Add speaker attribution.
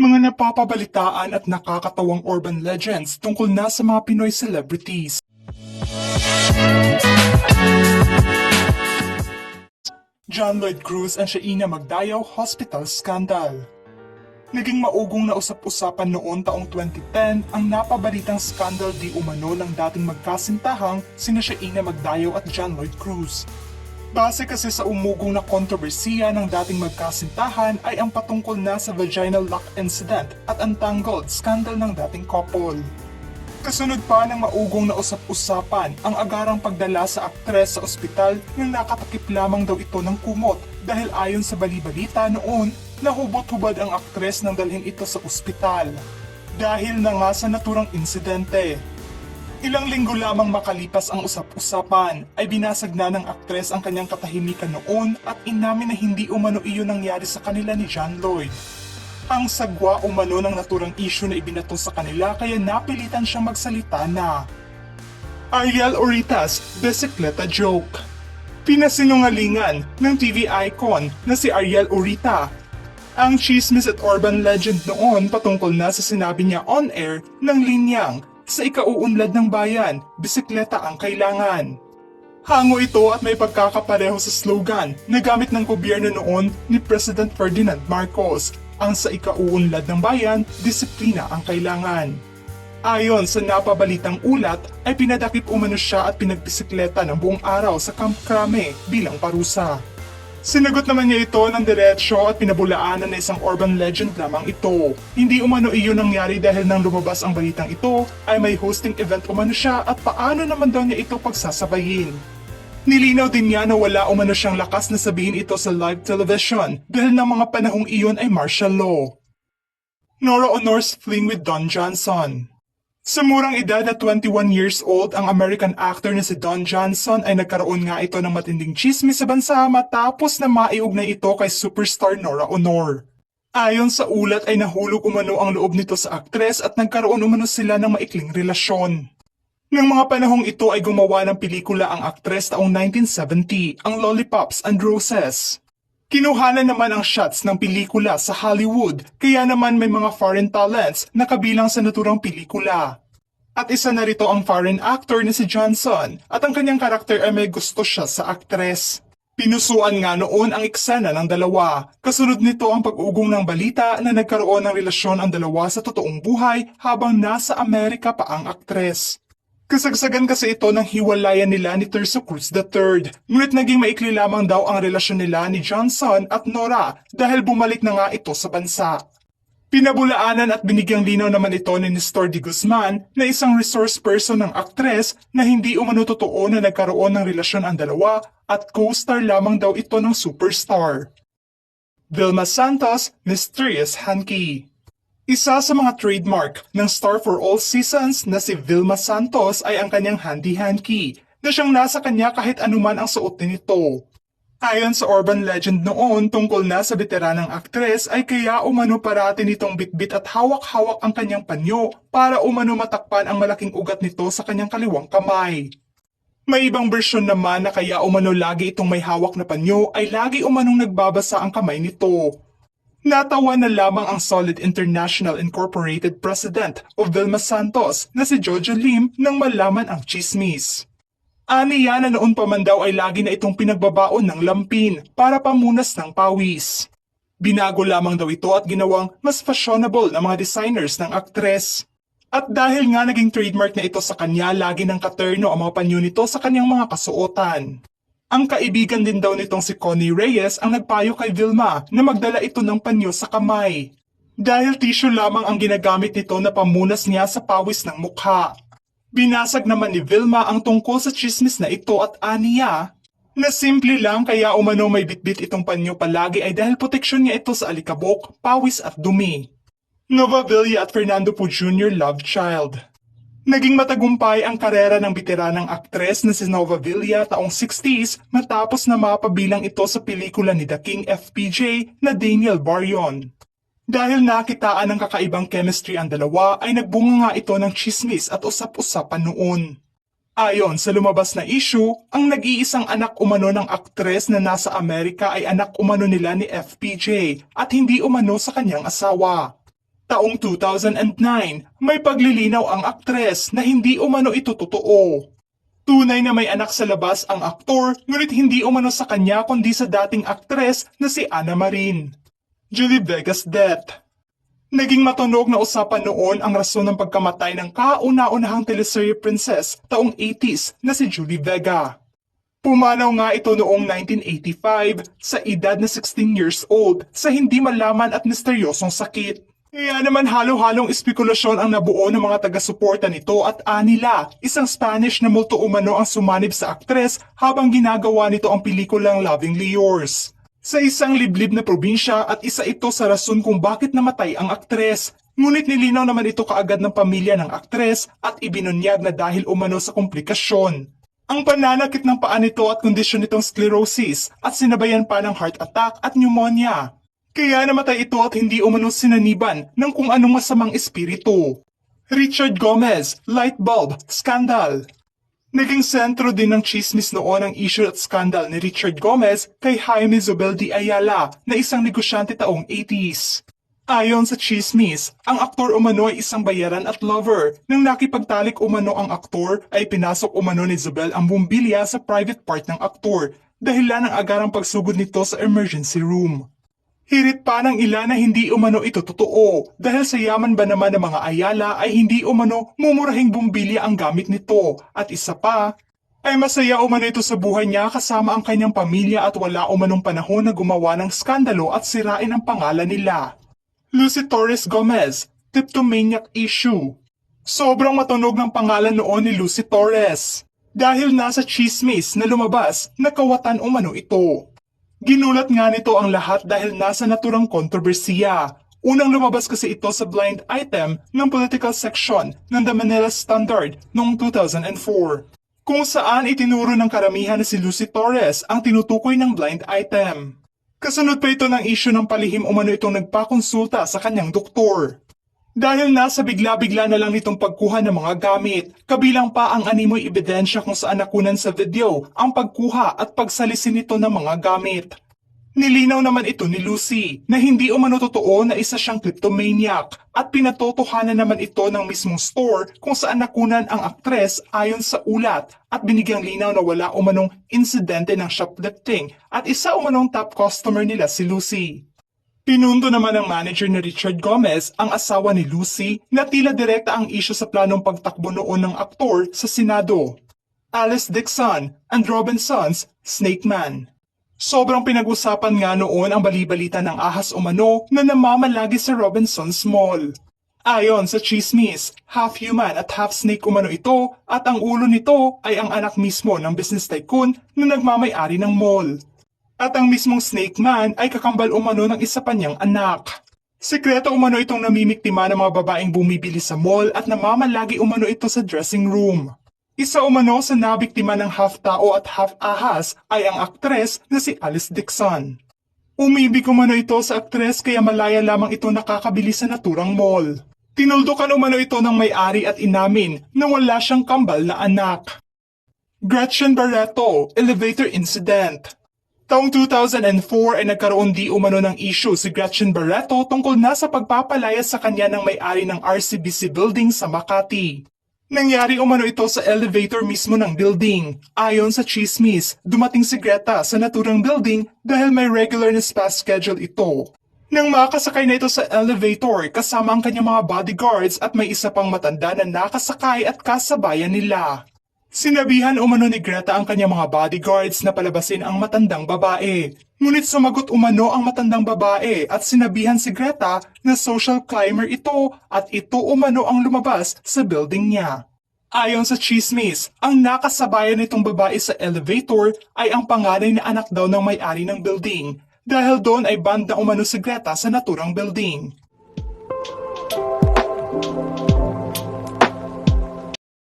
Speaker 1: Mga napapabalitaan at nakakatawang urban legends tungkol na sa mga Pinoy celebrities. John Lloyd Cruz and Shaina Magdayaw Hospital Scandal. Naging maugong na usap-usapan noon taong 2010 ang napabalitang scandal di umano ng dating magkasintahang sina Shaina Magdayaw at John Lloyd Cruz. Base kasi sa umugong na kontrobersiya ng dating magkasintahan ay ang patungkol na sa vaginal lock incident at untangled scandal ng dating couple. Kasunod pa ng maugong na usap-usapan ang agarang pagdala sa aktres sa ospital nang nakatakip lamang daw ito ng kumot dahil ayon sa bali-balita noon, nahubot-hubad ang aktres nang dalhin ito sa ospital. Dahil na nga sa naturang insidente. Ilang linggo lamang makalipas ang usap-usapan ay binasag na ng aktres ang kanyang katahimikan noon at inamin na hindi umano iyon nangyari sa kanila ni John Lloyd. Ang sagwa umano ng naturang issue na ibinato sa kanila kaya napilitan siyang magsalita na Ariel Orita's bisikleta joke. Pinasinungalingan ng TV icon na si Ariel Orita. Ang chismis at urban legend noon patungkol na sa sinabi niya on-air ng linyang sa ikauunlad ng bayan, bisikleta ang kailangan. Hango ito at may pagkakapareho sa slogan na gamit ng gobyerno noon ni President Ferdinand Marcos, ang sa ikauunlad ng bayan, disiplina ang kailangan. Ayon sa napabalitang ulat ay pinadakip umano siya at pinagbisikleta ng buong araw sa Camp Crame bilang parusa. Sinagot naman niya ito ng diretsyo at pinabulaanan na isang urban legend lamang ito. Hindi umano iyon nangyari dahil nang lumabas ang balitang ito ay may hosting event umano siya at paano naman daw niya ito pagsasabayin. Nilinaw din niya na wala umano siyang lakas na sabihin ito sa live television dahil ng mga panahong iyon ay martial law. Nora Honor's fling with Don Johnson. Sa murang edad na 21 years old, ang American actor na si Don Johnson ay nagkaroon nga ito ng matinding chismis sa bansa matapos na maiugnay ito kay superstar Nora Honor. Ayon sa ulat ay nahulog umano ang loob nito sa aktres at nagkaroon umano sila ng maikling relasyon. Nang mga panahong ito ay gumawa ng pelikula ang aktres taong 1970, ang Lollipops and Roses. Kinuhanan naman ang shots ng pelikula sa Hollywood, kaya naman may mga foreign talents na kabilang sa naturang pelikula. At isa na rito ang foreign actor na si Johnson at ang kanyang karakter ay may gusto siya sa aktres. Pinusuan nga noon ang eksena ng dalawa. Kasunod nito ang pag-ugong ng balita na nagkaroon ng relasyon ang dalawa sa totoong buhay habang nasa Amerika pa ang aktres. Kasagsagan kasi ito ng hiwalayan nila ni Terzo Cruz III, ngunit naging maikli lamang daw ang relasyon nila ni Johnson at Nora dahil bumalik na nga ito sa bansa. Pinabulaanan at binigyang linaw naman ito ni Nestor de Guzman na isang resource person ng aktres na hindi umano totoo na nagkaroon ng relasyon ang dalawa at co-star lamang daw ito ng superstar. Vilma Santos, Mysterious Hanky. Isa sa mga trademark ng Star for All Seasons na si Vilma Santos ay ang kanyang handy-hanky na siyang nasa kanya kahit anuman ang suot nito. Ayon sa urban legend noon tungkol na sa veteranang aktres ay kaya umano parati nitong bitbit at hawak-hawak ang kanyang panyo para umano matakpan ang malaking ugat nito sa kanyang kaliwang kamay. May ibang bersyon naman na kaya umano lagi itong may hawak na panyo ay lagi umanong nagbabasa ang kamay nito. Natawa na lamang ang Solid International Incorporated President of Vilma Santos na si Jojo Lim nang malaman ang chismis. Aniya na noon pa man daw ay lagi na itong pinagbabaon ng lampin para pamunas ng pawis. Binago lamang daw ito at ginawang mas fashionable na mga designers ng aktres. At dahil nga naging trademark na ito sa kanya, lagi ng katerno ang mga panyo nito sa kanyang mga kasuotan. Ang kaibigan din daw nitong si Connie Reyes ang nagpayo kay Vilma na magdala ito ng panyo sa kamay. Dahil tissue lamang ang ginagamit nito na pamunas niya sa pawis ng mukha. Binasag naman ni Vilma ang tungkol sa chismis na ito at aniya na simple lang kaya umano may bitbit itong panyo palagi ay dahil proteksyon niya ito sa alikabok, pawis at dumi. Nova Villa at Fernando Poe Jr. Love Child. Naging matagumpay ang karera ng biteranang aktres na si Nova Villa taong 60s matapos na mapabilang ito sa pelikula ni The King FPJ na Daniel Baryon. Dahil nakitaan ng kakaibang chemistry ang dalawa ay nagbunga nga ito ng chismis at usap-usapan noon. Ayon sa lumabas na issue, ang nag-iisang anak umano ng aktres na nasa Amerika ay anak umano nila ni FPJ at hindi umano sa kanyang asawa. Taong 2009, may paglilinaw ang aktres na hindi umano ito totoo. Tunay na may anak sa labas ang aktor, ngunit hindi umano sa kanya kundi sa dating aktres na si Ana Marin. Julie Vega's death. Naging matunog na usapan noon ang rason ng pagkamatay ng kauna-unahang teleserye princess taong 80s na si Julie Vega. Pumanaw nga ito noong 1985 sa edad na 16 years old sa hindi malaman at misteryosong sakit. Kaya naman halo-halong espekulasyon ang nabuo ng mga taga-suporta nito at anila, isang Spanish na multo umano ang sumanib sa aktres habang ginagawa nito ang pelikulang Lovingly Yours. Sa isang liblib na probinsya at isa ito sa rason kung bakit namatay ang aktres. Ngunit nilinaw naman ito kaagad ng pamilya ng aktres at ibinunyag na dahil umano sa komplikasyon. Ang pananakit ng paa nito at kondisyon nitong sclerosis at sinabayan pa ng heart attack at pneumonia. Kaya namatay ito at hindi umano sinaniban ng kung anong masamang espiritu. Richard Gomez, light bulb, scandal. Naging sentro din ng chismis noon ang issue at scandal ni Richard Gomez kay Jaime Zobel de Ayala na isang negosyante taong 80s. Ayon sa chismis, ang aktor umano ay isang bayaran at lover. Nang nakipagtalik umano ang aktor ay pinasok umano ni Zobel ang bumbilya sa private part ng aktor dahilan ng agarang pagsugod nito sa emergency room. Hirit pa ng ilan na hindi umano ito totoo dahil sa yaman ba naman ng mga Ayala ay hindi umano mumurahing bumbilya ang gamit nito at isa pa ay masaya umano ito sa buhay niya kasama ang kanyang pamilya at wala umanong panahon na gumawa ng skandalo at sirain ang pangalan nila. Lucy Torres Gomez, Kleptomaniac issue. Sobrang matunog ng pangalan noon ni Lucy Torres dahil nasa chismis na lumabas na kawatan umano ito. Ginulat nga nito ang lahat dahil nasa naturang kontrobersiya. Unang lumabas kasi ito sa blind item ng political section ng The Manila Standard noong 2004. Kung saan itinuro ng karamihan na si Lucy Torres ang tinutukoy ng blind item. Kasunod pa ito ng issue ng palihim umano itong nagpakonsulta sa kanyang doktor. Dahil nasa bigla-bigla na lang nitong pagkuha ng mga gamit, kabilang pa ang animoy ebidensya kung saan nakunan sa video ang pagkuha at pagsalisin nito ng mga gamit. Nilinaw naman ito ni Lucy na hindi umano totoo na isa siyang kleptomaniac at pinatotohanan naman ito ng mismong store kung saan nakunan ang aktres ayon sa ulat at binigyang linaw na wala umanong insidente ng shoplifting at isa umanong top customer nila si Lucy. Pinundo naman ng manager ni Richard Gomez ang asawa ni Lucy na tila direkta ang isyu sa planong pagtakbo noon ng aktor sa Senado. Alice Dixon and Robinson's Snake Man. Sobrang pinag-usapan nga noon ang balibalita ng ahas umano na namamalagi sa Robinson's Mall. Ayon sa chismis, half human at half snake umano ito at ang ulo nito ay ang anak mismo ng business tycoon na nagmamay-ari ng mall. At ang mismong Snake Man ay kakambal umano ng isa pa niyang anak. Sekreto umano itong namimiktima ng mga babaeng bumibili sa mall at namamalagi umano ito sa dressing room. Isa umano sa nabiktima ng half tao at half ahas ay ang aktres na si Alice Dixon. Umibig umano ito sa aktres kaya malaya lamang ito nakakabili sa naturang mall. Tinuldukan umano ito ng may-ari at inamin na wala siyang kambal na anak. Gretchen Barreto, Elevator Incident. Taong 2004 ay nagkaroon di umano ng issue si Gretchen Barreto tungkol na sa pagpapalayas sa kanya ng may-ari ng RCBC building sa Makati. Nangyari umano ito sa elevator mismo ng building. Ayon sa chismis, dumating si Greta sa naturang building dahil may regular na spa schedule ito. Nang makasakay na ito sa elevator kasama ang kanyang mga bodyguards at may isa pang matanda na nakasakay at kasabayan nila. Sinabihan umano ni Greta ang kanyang mga bodyguards na palabasin ang matandang babae. Ngunit sumagot umano ang matandang babae at sinabihan si Greta na social climber ito at ito umano ang lumabas sa building niya. Ayon sa chismis, ang nakasabayan nitong babae sa elevator ay ang panganay na anak daw ng may-ari ng building dahil doon ay banned na umano si Greta sa naturang building.